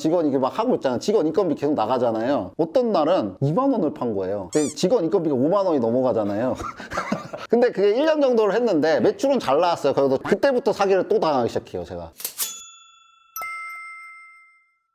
직원 이게 막 하고 있잖아요. 직원 인건비 계속 나가잖아요. 어떤 날은 2만 원을 판 거예요. 근데 직원 인건비가 5만 원이 넘어가잖아요. 근데 그게 1년 정도를 했는데 매출은 잘 나왔어요. 그래도 그때부터 사기를 또 당하기 시작해요, 제가.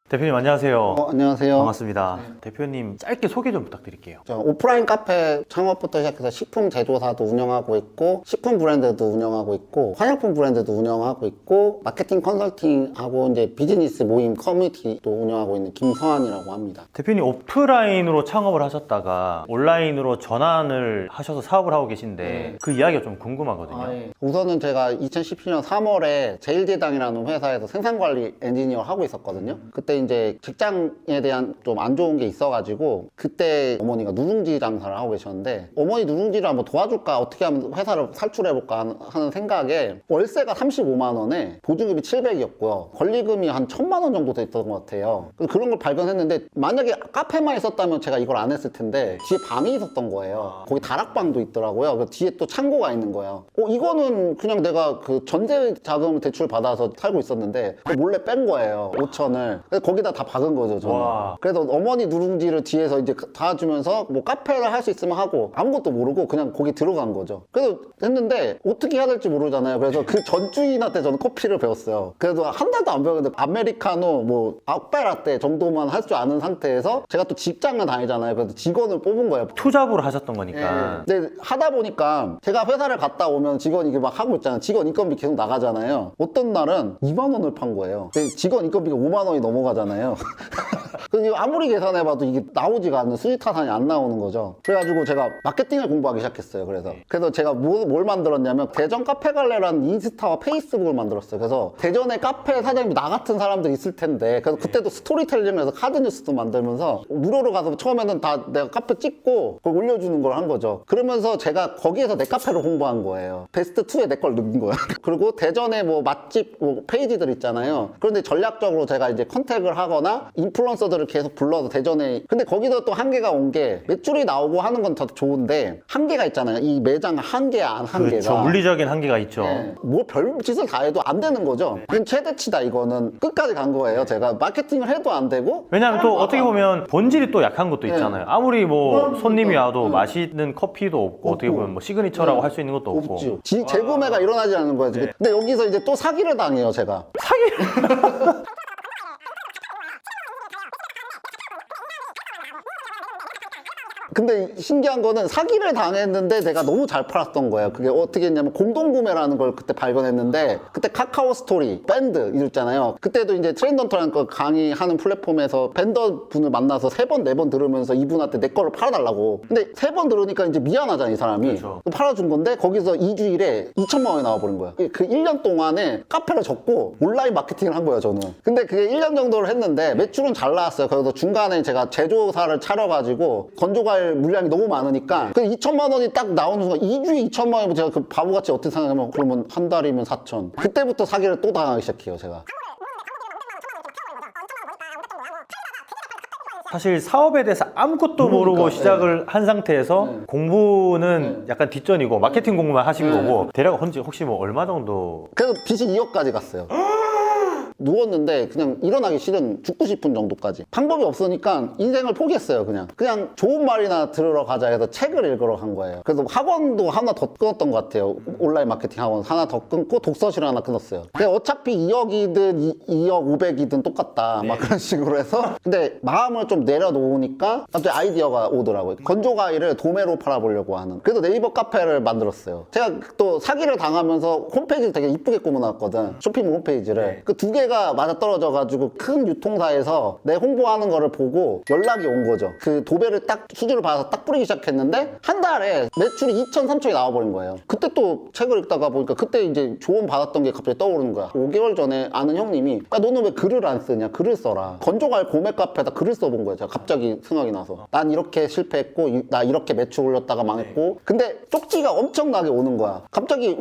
대표님 안녕하세요. 안녕하세요. 반갑습니다. 대표님 짧게 소개 좀 부탁드릴게요. 저 오프라인 카페 창업부터 시작해서 식품 제조사도 운영하고 있고, 식품 브랜드도 운영하고 있고, 화장품 브랜드도 운영하고 있고, 마케팅 컨설팅하고 이제 비즈니스 모임 커뮤니티도 운영하고 있는 김성환이라고 합니다. 대표님 오프라인으로 창업을 하셨다가 온라인으로 전환을 하셔서 사업을 하고 계신데 그 이야기가 좀 궁금하거든요. 우선은 제가 2017년 3월에 제일제당이라는 회사에서 생산관리 엔지니어 하고 있었거든요. 그때 이제 직장에 대한 좀 안 좋은 게 있어가지고 그때 어머니가 누룽지 장사를 하고 계셨는데 어머니 누룽지를 한번 도와줄까, 어떻게 하면 회사를 살출해볼까 하는 생각에 월세가 35만 원에 보증금이 700이었고요. 권리금이 한 1000만 원 정도 됐던 것 같아요. 그래서 그런 걸 발견했는데 만약에 카페만 있었다면 제가 이걸 안 했을 텐데 뒤에 방이 있었던 거예요. 거기 다락방도 있더라고요. 그래서 뒤에 또 창고가 있는 거예요. 이거는 그냥 내가 그 전세 자금 대출 받아서 살고 있었는데 몰래 뺀 거예요. 5천을. 그래서 거기다 다 박은 거죠, 저는. 와. 그래서 어머니 누룽지를 뒤에서 이제 다 주면서 뭐 카페를 할 수 있으면 하고 아무것도 모르고 그냥 거기 들어간 거죠. 그래서 했는데 어떻게 해야 될지 모르잖아요. 그래서 그 전주인한테 저는 커피를 배웠어요. 그래도 한 달도 안 배웠는데 아메리카노 뭐 아웃바라떼 정도만 할 줄 아는 상태에서 제가 또 직장을 다니잖아요. 그래서 직원을 뽑은 거예요. 투잡으로 하셨던 거니까. 근데 하다 보니까 제가 회사를 갔다 오면 직원이 이게 막 하고 있잖아요. 직원 인건비 계속 나가잖아요. 어떤 날은 2만 원을 판 거예요. 근데 직원 인건비가 5만 원이 넘어가잖아요. 그래서 아무리 계산해봐도 이게 나오지가 않는, 수지타산이 안 나오는 거죠. 그래가지고 제가 마케팅을 공부하기 시작했어요. 그래서 제가 뭘 만들었냐면 대전 카페갈레라는 인스타와 페이스북을 만들었어요. 그래서 대전에 카페 사장님이 나 같은 사람들이 있을 텐데, 그래서 그때도 스토리텔링을 해서 카드뉴스도 만들면서 무료로 가서 처음에는 다 내가 카페 찍고 그걸 올려주는 걸 한 거죠. 그러면서 제가 거기에서 내 카페를 홍보한 거예요. 베스트2에 내 걸 넣은 거야. 그리고 대전에 뭐 맛집 뭐 페이지들 있잖아요. 그런데 전략적으로 제가 이제 컨택을 하거나 인플루언서들을 계속 불러서 대전에, 근데 거기서 또 한계가 온 게 매출이 나오고 하는 건 더 좋은데 한계가 있잖아요. 이 매장 한계 안 한계가. 그렇죠. 물리적인 한계가 있죠. 네. 뭐 별짓을 다 해도 안 되는 거죠. 이건 최대치다. 이거는 끝까지 간 거예요. 제가 마케팅을 해도 안 되고. 왜냐하면 또 어떻게 보면 본질이 또 약한 것도 있잖아요. 아무리 뭐 손님이 와도 맛있는 커피도 없고 어떻게 보면 뭐 시그니처라고 할 수 있는 것도 없고. 없죠. 재구매가 일어나지 않는 거예요. 네. 근데 여기서 이제 또 사기를 당해요, 제가. 근데 신기한 거는 사기를 당했는데 내가 너무 잘 팔았던 거예요. 그게 어떻게 했냐면 공동구매라는 걸 그때 발견했는데, 그때 카카오 스토리, 밴드 있잖아요. 그때도 이제 트렌던터라는 거 강의하는 플랫폼에서 밴더 분을 만나서 3번, 4번 들으면서 이분한테 내 거를 팔아달라고. 근데 3번 들으니까 이제 미안하잖아, 이 사람이. 그렇죠. 팔아준 건데 거기서 2주일에 2천만 원이 나와버린 거야. 그 1년 동안에 카페를 접고 온라인 마케팅을 한 거예요, 저는. 근데 그게 1년 정도를 했는데 매출은 잘 나왔어요. 그래서 중간에 제가 제조사를 차려가지고 건조과일 물량이 너무 많으니까 그 2천만 원이 딱 나오는 순간 2주에 2천만 원이면 제가 그 바보같이 어떻게 생각하면 그러면 한 달이면 4천. 그때부터 사기를 또 당하기 시작해요, 제가. 사실 사업에 대해서 아무것도 모르고 시작을 한 상태에서 공부는 약간 뒷전이고 마케팅 공부만 하신 거고, 대략 혹시 뭐 얼마 정도? 그래서 빚이 2억까지 갔어요. 누웠는데 그냥 일어나기 싫은, 죽고 싶은 정도까지. 방법이 없으니까 인생을 포기했어요. 그냥 좋은 말이나 들으러 가자 해서 책을 읽으러 간 거예요. 그래서 학원도 하나 더 끊었던 것 같아요. 온라인 마케팅 학원 하나 더 끊고 독서실 하나 끊었어요. 근데 어차피 2억이든 2억 500이든 똑같다, 막 그런 식으로 해서. 근데 마음을 좀 내려놓으니까 갑자기 아이디어가 오더라고요. 건조과일을 도매로 팔아보려고 하는. 그래서 네이버 카페를 만들었어요. 제가 또 사기를 당하면서 홈페이지를 되게 이쁘게 꾸며놨거든. 쇼핑몰 홈페이지를. 그 두 개가 맞아떨어져가지고 큰 유통사에서 내 홍보하는 거를 보고 연락이 온 거죠. 그 도배를 딱 수주를 받아서 딱 뿌리기 시작했는데 한 달에 매출이 2천, 3천이 나와버린 거예요. 그때 또 책을 읽다가 보니까 그때 이제 조언 받았던 게 갑자기 떠오르는 거야. 5개월 전에 아는 형님이, 야 너는 왜 글을 안 쓰냐, 글을 써라. 건조과일 고메 카페에다 글을 써본 거예요. 제가 갑자기 생각이 나서. 난 이렇게 실패했고 나 이렇게 매출 올렸다가 망했고. 근데 쪽지가 엄청나게 오는 거야. 갑자기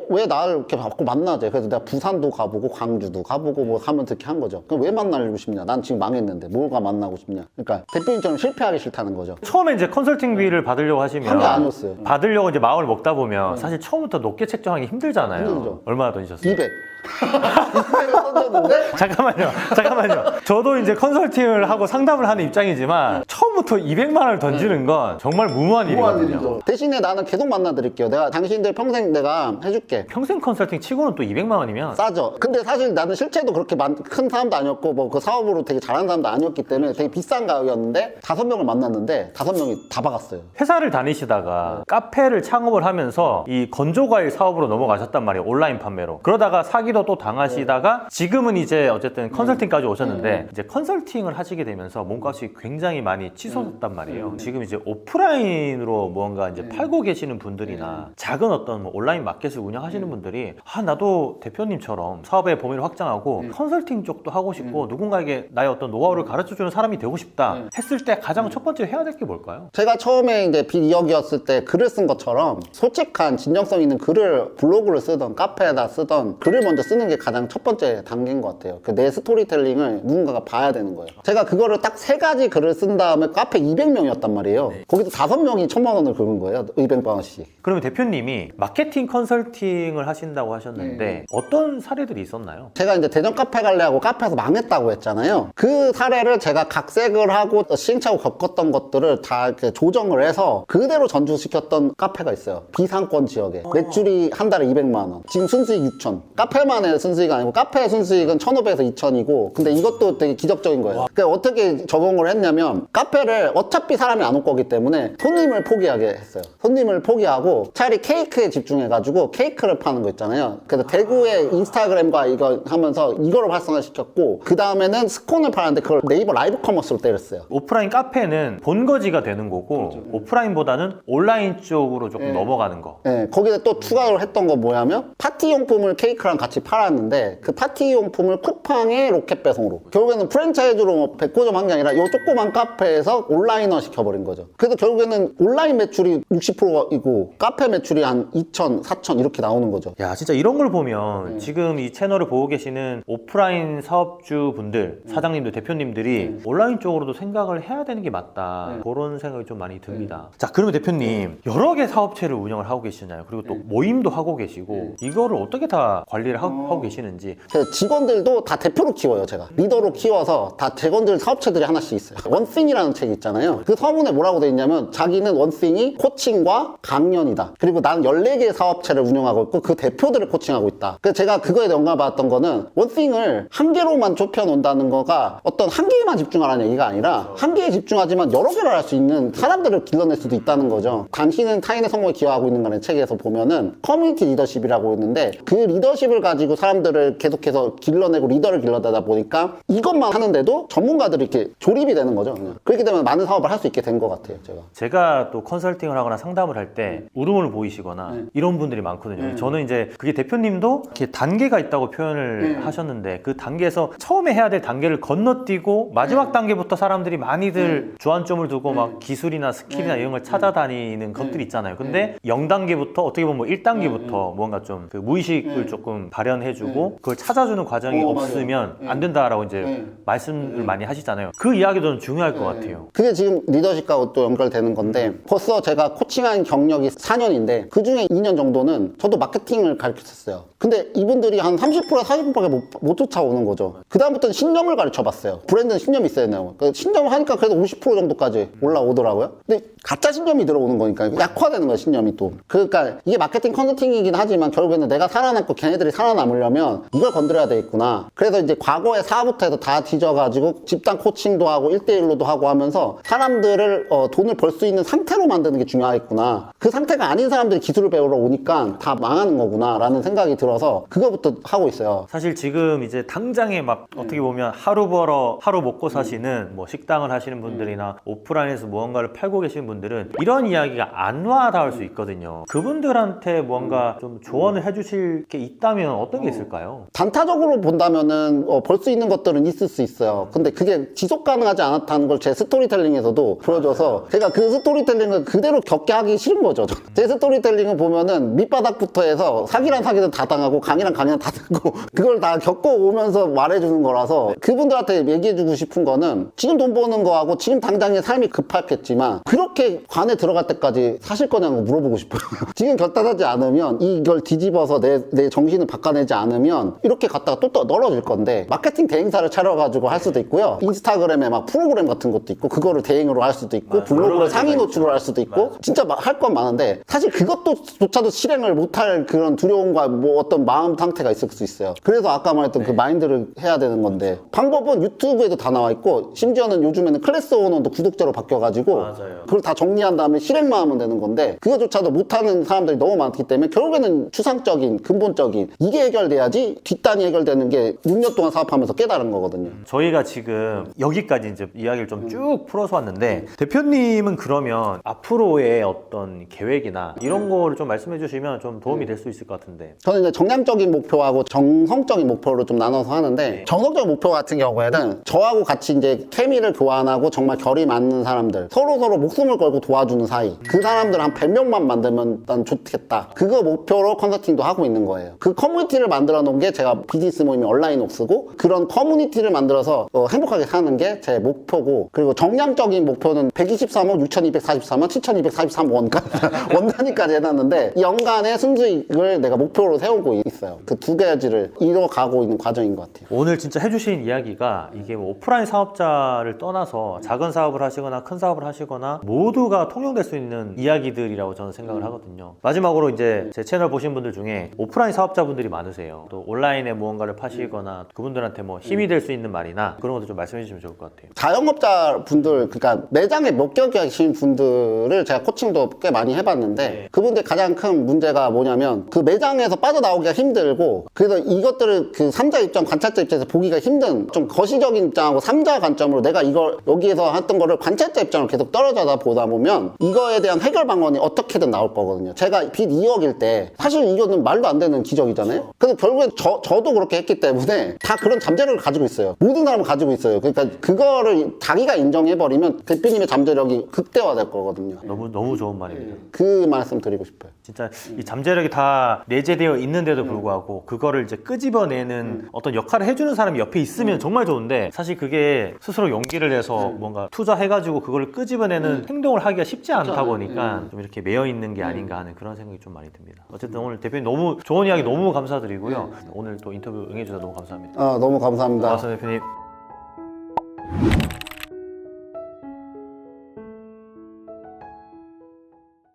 왜 나를 이렇게 자꾸 만나지? 그래서 내가 부산도 가보고 광주도 가보고 알아보고 뭐 하면 듣게 한 거죠. 그럼 왜 만나고 싶냐? 난 지금 망했는데 뭐가 만나고 싶냐? 그러니까 대표님처럼 실패하기 싫다는 거죠. 처음에 이제 컨설팅비를 받으려고 한 게 하시면 아니었어요. 받으려고 이제 마음을 먹다 보면 사실 처음부터 높게 책정하기 힘들잖아요. 힘들죠. 얼마나 던지셨어요? 200. 200을 던졌는데 잠깐만요. 저도 이제 컨설팅을 하고 상담을 하는 입장이지만 처음부터 200만 원을 던지는 건 정말 무모한 일이거든요. 대신에 나는 계속 만나드릴게요. 내가 당신들 평생 내가 해줄게. 평생 컨설팅 치고는 또 200만 원이면 싸죠. 근데 사실 나는 실체도 그렇게 큰 사람도 아니었고 뭐 그 사업으로 되게 잘하는 사람도 아니었기 때문에 되게 비싼 가격이었는데 5명을 만났는데 5명이 다 박았어요. 회사를 다니시다가 카페를 창업을 하면서 이 건조과일 사업으로 넘어가셨단 말이에요. 온라인 판매로. 그러다가 사기도 또 당하시다가 지금은 이제 어쨌든 컨설팅까지 오셨는데 이제 컨설팅을 하시게 되면서 몸값이 굉장히 많이 치솟았단 말이에요. 지금 이제 오프라인으로 무언가 이제 팔고 계시는 분들이나 작은 어떤 뭐 온라인 마켓을 운영하시는 분들이 나도 대표님처럼 사업의 범위를 확장하고 컨설팅 쪽도 하고 싶고 누군가에게 나의 어떤 노하우를 가르쳐주는 사람이 되고 싶다 했을 때 가장 첫 번째 해야 될 게 뭘까요? 제가 처음에 이제 빚2억이었을 때 글을 쓴 것처럼 솔직한 진정성 있는 글을 블로그를 쓰던 카페에다 쓰던 글을 먼저 쓰는 게 가장 첫 번째 단계인 것 같아요. 내 스토리텔링을 누군가가 봐야 되는 거예요. 제가 그거를 딱 3가지 글을 쓴 다음에 카페 200명이었단 말이에요. 거기서 5명이 1,000만 원을 긁은 거예요. 200만 원씩. 그러면 대표님이 마케팅 컨설팅을 하신다고 하셨는데 어떤 사례들이 있었나요? 제가 이제 대전 카페 갈래 하고 카페에서 망했다고 했잖아요. 그 사례를 제가 각색을 하고 시행착오 겪었던 것들을 다 이렇게 조정을 해서 그대로 전주시켰던 카페가 있어요. 비상권 지역에. 매출이 한 달에 200만 원. 지금 순수익 6천. 카페만의 순수익이 아니고 카페의 순수익은 1,500에서 2,000이고 근데 이것도 되게 기적적인 거예요. 그러니까 어떻게 적용을 했냐면 카페를 어차피 사람이 안 올 거기 때문에 손님을 포기하게 했어요. 손님을 포기하고 차라리 케이크에 집중해가지고 케이크를 파는 거 있잖아요. 그래서 대구의 인스타그램과 이거 하면서 이거를 활성화시켰고 그 다음에는 스콘을 파는데 그걸 네이버 라이브 커머스로 때렸어요. 오프라인 카페는 본거지가 되는 거고 오프라인보다는 온라인 쪽으로 조금 넘어가는 거. 네, 거기다 또 추가로 했던 거 뭐냐면 파티용품을 케이크랑 같이 팔았는데 그 파티용품을 쿠팡에 로켓 배송으로 결국에는 프랜차이즈로 뭐 100고점 한 게 아니라 이 조그만 카페에서 온라인화 시켜버린 거죠. 그래서 결국에는 온라인 매출이 60%이고 카페 매출이 한 2,000, 4,000 이렇게 나오는 거죠. 야, 진짜 이런 걸 보면 지금 이 채널을 보고 계시는 오프라인 사업주 분들, 사장님들, 대표님들이 온라인 쪽으로도 생각을 해야 되는 게 맞다. 그런 생각이 좀 많이 듭니다. 자, 그러면 대표님 여러 개 사업체를 운영을 하고 계시잖아요. 그리고 또 모임도 하고 계시고 이거를 어떻게 다 관리를 하고 계시는지. 그 직원들도 다 대표로 키워요, 제가. 리더로 키워서 다 직원들 사업체들이 하나씩 있어요. 원싱이라는 책이 있잖아요. 그 서문에 뭐라고 돼 있냐면 자기는 원싱이 코칭과 강연이다. 그리고 나는 14개의 사업체를 운영하고 있고 그 대표들을 코칭하고 있다. 그래서 제가 그거에 영감을 받았던 거는 원싱을 한 개로만 좁혀놓는다는 거가 어떤 한 개에만 집중하라는 얘기가 아니라 한 개에 집중하지만 여러 개를 할 수 있는 사람들을 길러낼 수도 있다는 거죠. 당신은 타인의 성공에 기여하고 있는 거라는 책에서 보면은 커뮤니티 리더십이라고 있는데 그 리더십을 가지고 사람들을 계속해서 길러내고 리더를 길러내다 보니까 이것만 하는데도 전문가들이 이렇게 조립이 되는 거죠. 그냥. 그렇게 되면 많은 사업을 할 수 있게 된 것 같아요, 제가 또 컨설팅을 하거나 상담을 할 때 울음을 보이시거나 이런 분들이 많거든요. 저는 이제 그게 대표님도 이렇게 단계가 있다고 표현을 하셨는데 그 단계에서 처음에 해야 될 단계를 건너뛰고 마지막 단계부터 사람들이 많이들 주안점을 두고 막 기술이나 스킬이나 이런 걸 찾아다니는 것들이 있잖아요. 근데 0단계부터 어떻게 보면 뭐 1단계부터 뭔가 좀 그 무의식을 조금 발현해주고 그걸 찾아주는 과정이 없으면 안 된다라고 이제 말씀을 많이 하시잖아요. 그 이야기도 좀 중요할 것 같아요. 그게 지금 리더십과 또 연결되는 건데 벌써 제가 코칭한 경력이 4년인데 그 중에 2년 정도는 저도 마케팅을 가르쳤어요. 근데 이분들이 한 30%, 40%밖에 못 쫓아오는 거죠. 그 다음부터는 신념을 가르쳐봤어요. 브랜드는 신념이 있어야 돼요. 신념을 하니까 그래도 50% 정도까지 올라오더라고요. 근데 가짜 신념이 들어오는 거니까 약화되는 거예요, 신념이 또. 그러니까 이게 마케팅 컨설팅이긴 하지만 결국에는 내가 살아남고 걔네들이 살아남으려면 이걸 건드려야 되겠구나. 그래서 이제 과거의 사업부터 해서 다 뒤져가지고 집단 코칭도 하고 1대1로도 하고 하면서 사람들을 돈을 벌 수 있는 상태로 만드는 게 중요하겠구나. 그 상태가 아닌 사람들이 기술을 배우러 오니까 다 망하는 거구나 라는 생각이 들어서 그거부터 하고 있어요. 사실 지금 이제 당장에 막 어떻게 보면 하루 벌어 하루 먹고 사시는 뭐 식당을 하시는 분들이나 오프라인에서 무언가를 팔고 계시는 분들은 이런 이야기가 안 와닿을 수 있거든요. 그분들한테 뭔가 좀 조언을 해주실 게 있다면 어떤 게 있을까요? 단타적으로 본다면은 벌 수 있는 것들은 있을 수 있어요. 근데 그게 지속 가능하지 않았다는 걸 제 스토리텔링에서도 보여줘서 제가 그 스토리텔링을 그대로 겪게 하기 싫은 거죠. 제 스토리텔링을 보면은 밑바닥부터 해서 사기란 사기든 다 당하고 강의랑 다 듣고 그걸 다 겪어오면서 말해주는 거라서 그분들한테 얘기해주고 싶은 거는 지금 돈 버는 거하고 지금 당장의 삶이 급했겠지만 그렇게 관에 들어갈 때까지 사실 거냐고 물어보고 싶어요. 지금 결단하지 않으면 이걸 뒤집어서 내 정신을 바꿔내지 않으면 이렇게 갔다가 또 널어질 건데 마케팅 대행사를 차려가지고 할 수도 있고요. 인스타그램에 막 프로그램 같은 것도 있고 그거를 대행으로 할 수도 있고 블로그를 상위 노출을 할 수도 있고 진짜 할 건 많은데 사실 그것조차도 실행을 못할 그런 두려움과 뭐 어떤 마음 상태가 있을 수 있어요. 그래서 아까 말했던 그 마인드를 해야 되는 건데 방법은 유튜브에도 다 나와 있고 심지어는 요즘에는 클래스 오너도 구독자로 바뀌어가지고 맞아요. 그걸 다 정리한 다음에 실행만 하면 되는 건데 그거조차도 못하는 사람들이 너무 많기 때문에 결국에는 추상적인 근본적인 이게 해결돼야지 뒷단이 해결되는 게 6년 동안 사업하면서 깨달은 거거든요. 저희가 지금 여기까지 이제 이야기를 좀 쭉 풀어서 왔는데 대표님은 그러면 앞으로의 어떤 계획이나 이런 거를 좀 말씀해 주시면 좀 도움이 될 수 있을 것 같은데. 저는 이제 정량적인 목표하고 정성적인 목표를 좀 나눠서 하는데 정성적인 목표 같은 경우에는 저하고 같이 이제 케미를 교환하고 정말 결이 맞는 사람들 서로 목숨을 걸고 도와주는 사이 그 사람들 한 100명만 만들면 난 좋겠다. 그거 목표로 컨설팅도 하고 있는 거예요. 그 커뮤니티를 만들어 놓은 게 제가 비즈니스 모임이 온라인옥스고 그런 커뮤니티를 만들어서 행복하게 사는 게 제 목표고 그리고 정량적인 목표는 123억 6243원 7243원까지 원 단위까지 해놨는데 연간의 순수익을 내가 목표로 세우고 있어요. 그 두 가지를 이뤄가고 있는 과정인 것 같아요. 오늘 진짜 해주신 이야기가 이게 뭐 오프라인 사업자를 떠나서 작은 사업을 하시거나 큰 사업을 하시거나 모두가 통용될 수 있는 이야기들이라고 저는 생각을 하거든요. 마지막으로 이제 제 채널 보신 분들 중에 오프라인 사업자분들이 많으세요. 또 온라인에 무언가를 파시거나 그분들한테 뭐 힘이 될 수 있는 말이나 그런 것도 좀 말씀해 주시면 좋을 것 같아요. 자영업자 분들, 그러니까 매장에 몇 개월 하신 분들을 제가 코칭도 꽤 많이 해봤는데 그분들 가장 큰 문제가 뭐냐면 그 매장에서 빠져나오기가 힘들고 그래서 이것들을 그 3자 입장, 관찰자 입장에서 보기가 힘든 좀 거시적인 입장하고 3자 관점으로 내가 이걸 여기에서 했던 거를 관찰자 입장으로 계속 떨어져다 보다 보면 이거에 대한 해결 방안이 어떻게든 나올 거거든요. 제가 빚 2억일 때 사실 이거는 말도 안 되는 기적이잖아요. 그래서 결국엔 저도 그렇게 했기 때문에 다 그런 잠재력을 가지고 있어요. 모든 사람은 가지고 있어요. 그러니까 그거를 자기가 인정해버리면 대표님의 잠재력이 극대화될 거거든요. 너무 좋은 말입니다. 그 말씀 드리고 싶어요. 진짜 이 잠재력이 다 내재되어 있는데도 불구하고 그거를 이제 끄집어내는 어떤 역할을 해주는 사람이 옆에 있으면 정말 좋은데 사실 그게 스스로 용기를 내서 뭔가 투자해가지고 그걸 끄집어내는 행동을 하기가 쉽지 않다 보니까 좀 이렇게 매여 있는 게 아닌가 하는 그런 생각이 좀 많이 듭니다. 어쨌든 오늘 대표님 너무 좋은 이야기 너무 감사드리고요. 오늘 또 인터뷰 응해주셔서 너무 감사합니다. 너무 감사합니다. 고맙습니다, 대표님.